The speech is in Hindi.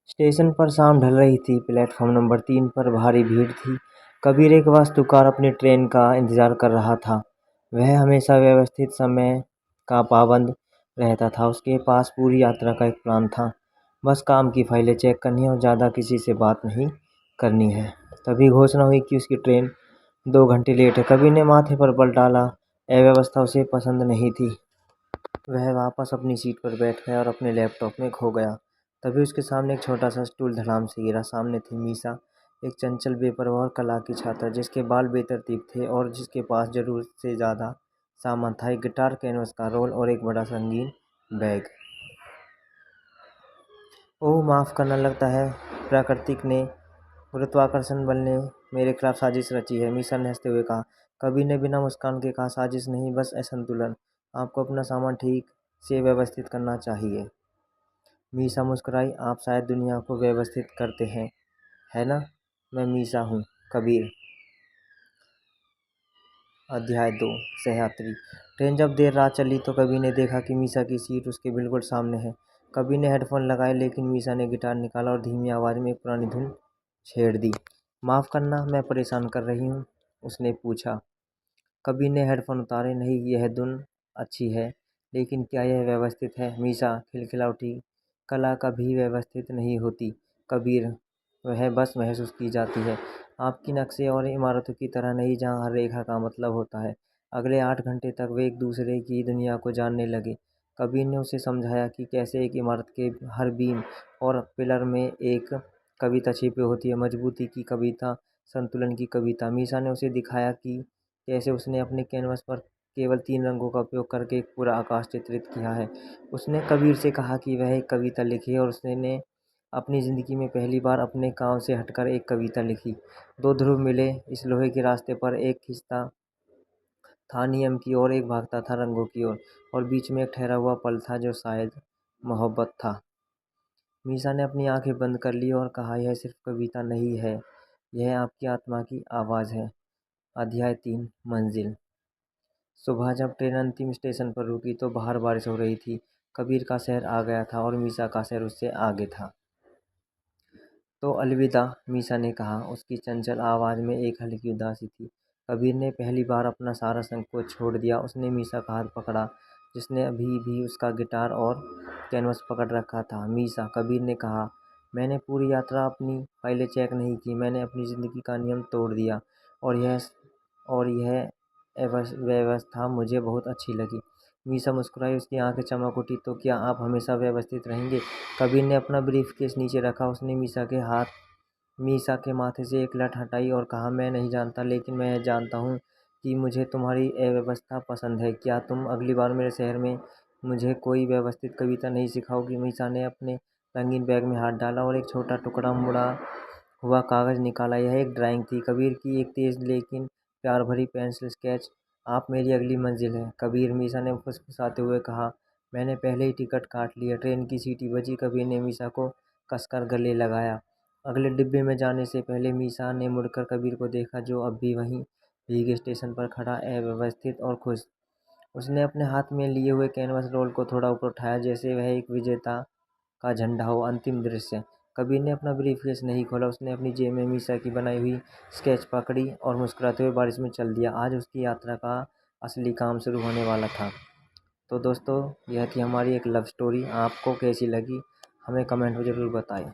स्टेशन पर शाम ढल रही थी। प्लेटफॉर्म नंबर 3 पर भारी भीड़ थी। कबीर एक वास्तुकार अपनी ट्रेन का इंतजार कर रहा था। वह हमेशा व्यवस्थित समय का पाबंद रहता था। उसके पास पूरी यात्रा का एक प्लान था। बस काम की फाइलें चेक करनी है और ज़्यादा किसी से बात नहीं करनी है। तभी घोषणा हुई कि उसकी ट्रेन 2 घंटे लेट है। कबीर ने माथे पर बल डाला। अव्यवस्था उसे पसंद नहीं थी। वह वापस अपनी सीट पर बैठ गया और अपने लैपटॉप में खो गया। तभी उसके सामने एक छोटा सा स्टूल धड़ाम से गिरा। सामने थी मीसा, एक चंचल बेपरवाह और कला की छात्रा, जिसके बाल बेतरतीब थे और जिसके पास जरूरत से ज़्यादा सामान था। एक गिटार, कैनवस का रोल और एक बड़ा संगीन बैग। ओह, माफ़ करना, लगता है प्राकृतिक ने गुरुत्वाकर्षण बल ने मेरे खिलाफ साजिश रची है, मीसा ने हंसते हुए कहा। कबीर ने बिना मुस्कान के कहा, साजिश नहीं, बस असंतुलन। आपको अपना सामान ठीक से व्यवस्थित करना चाहिए। मीसा मुस्कुराई। आप शायद दुनिया को व्यवस्थित करते हैं, है ना? मैं मीसा हूँ। कबीर। अध्याय 2। सहयात्री। ट्रेन जब देर रात चली तो कबीर ने देखा कि मीसा की सीट उसके बिल्कुल सामने है। कबीर ने हेडफोन लगाए, लेकिन मीसा ने गिटार निकाला और धीमी आवाज़ में एक पुरानी धुन छेड़ दी। माफ़ करना, मैं परेशान कर रही हूँ? उसने पूछा। कबीर ने हेडफोन उतारे। नहीं, यह धुन अच्छी है, लेकिन क्या यह व्यवस्थित है? मीसा खिलखिला उठी। कला कभी व्यवस्थित नहीं होती कबीर, वह बस महसूस की जाती है। आपकी नक्शे और इमारतों की तरह नहीं, जहाँ हर रेखा का मतलब होता है। अगले 8 घंटे तक वे एक दूसरे की दुनिया को जानने लगे। कबीर ने उसे समझाया कि कैसे एक इमारत के हर बीम और पिलर में एक कविता छिपी होती है, मजबूती की कविता, संतुलन की कविता। मीसा ने उसे दिखाया कि कैसे उसने अपने कैनवस पर केवल 3 रंगों का उपयोग करके एक पूरा आकाश चित्रित किया है। उसने कबीर से कहा कि वह एक कविता लिखे, और उसने अपनी ज़िंदगी में पहली बार अपने गाँव से हटकर एक कविता लिखी। 2 ध्रुव मिले इस लोहे के रास्ते पर, एक खिंचता था नियम की ओर, एक भागता था रंगों की ओर, और बीच में एक ठहरा हुआ पल था जो शायद मोहब्बत था। मीसा ने अपनी आंखें बंद कर ली और कहा, यह सिर्फ कविता नहीं है, यह आपकी आत्मा की आवाज़ है। अध्याय 3। मंजिल। सुबह जब ट्रेन अंतिम स्टेशन पर रुकी तो बाहर बारिश हो रही थी। कबीर का शहर आ गया था और मीसा का शहर उससे आगे था। तो अलविदा, मीसा ने कहा। उसकी चंचल आवाज़ में एक हल्की उदासी थी। कबीर ने पहली बार अपना सारा संकोच छोड़ दिया। उसने मीसा का हाथ पकड़ा, जिसने अभी भी उसका गिटार और कैनवस पकड़ रखा था। मीसा, कबीर ने कहा, मैंने पूरी यात्रा अपनी फाइलें चेक नहीं की। मैंने अपनी ज़िंदगी का नियम तोड़ दिया, और यह व्यवस्था मुझे बहुत अच्छी लगी। मीसा मुस्कुराई। उसकी आंखें चमक उठी। तो क्या आप हमेशा व्यवस्थित रहेंगे? कबीर ने अपना ब्रीफकेस नीचे रखा। उसने मीसा के माथे से एक लठ हटाई और कहा, मैं नहीं जानता, लेकिन मैं यह जानता हूँ कि मुझे तुम्हारी अव्यवस्था पसंद है। क्या तुम अगली बार मेरे शहर में मुझे कोई व्यवस्थित कविता नहीं सिखाओगी? मीसा ने अपने रंगीन बैग में हाथ डाला और एक छोटा टुकड़ा मुड़ा हुआ कागज़ निकाला। यह एक ड्राइंग थी, कबीर की, एक तेज लेकिन प्यार भरी पेंसिल स्केच। आप मेरी अगली मंजिल हैं कबीर, मीसा ने फुसफुसाते हुए कहा। मैंने पहले ही टिकट काट लिया। ट्रेन की सीटी बजी। कबीर ने मीसा को कसकर गले लगाया। अगले डिब्बे में जाने से पहले मीसा ने मुड़कर कबीर को देखा, जो अब भी वहीं भीगे स्टेशन पर खड़ा, अव्यवस्थित और खुश। उसने अपने हाथ में लिए हुए कैनवस रोल को थोड़ा ऊपर उठाया, जैसे वह एक विजेता का झंडा हो। अंतिम दृश्य। कबीर ने अपना ब्रीफकेस नहीं खोला। उसने अपनी जेब में मीसा की बनाई हुई स्केच पकड़ी और मुस्कुराते हुए बारिश में चल दिया। आज उसकी यात्रा का असली काम शुरू होने वाला था। तो दोस्तों, यह थी हमारी एक लव स्टोरी। आपको कैसी लगी हमें कमेंट में ज़रूर बताएं।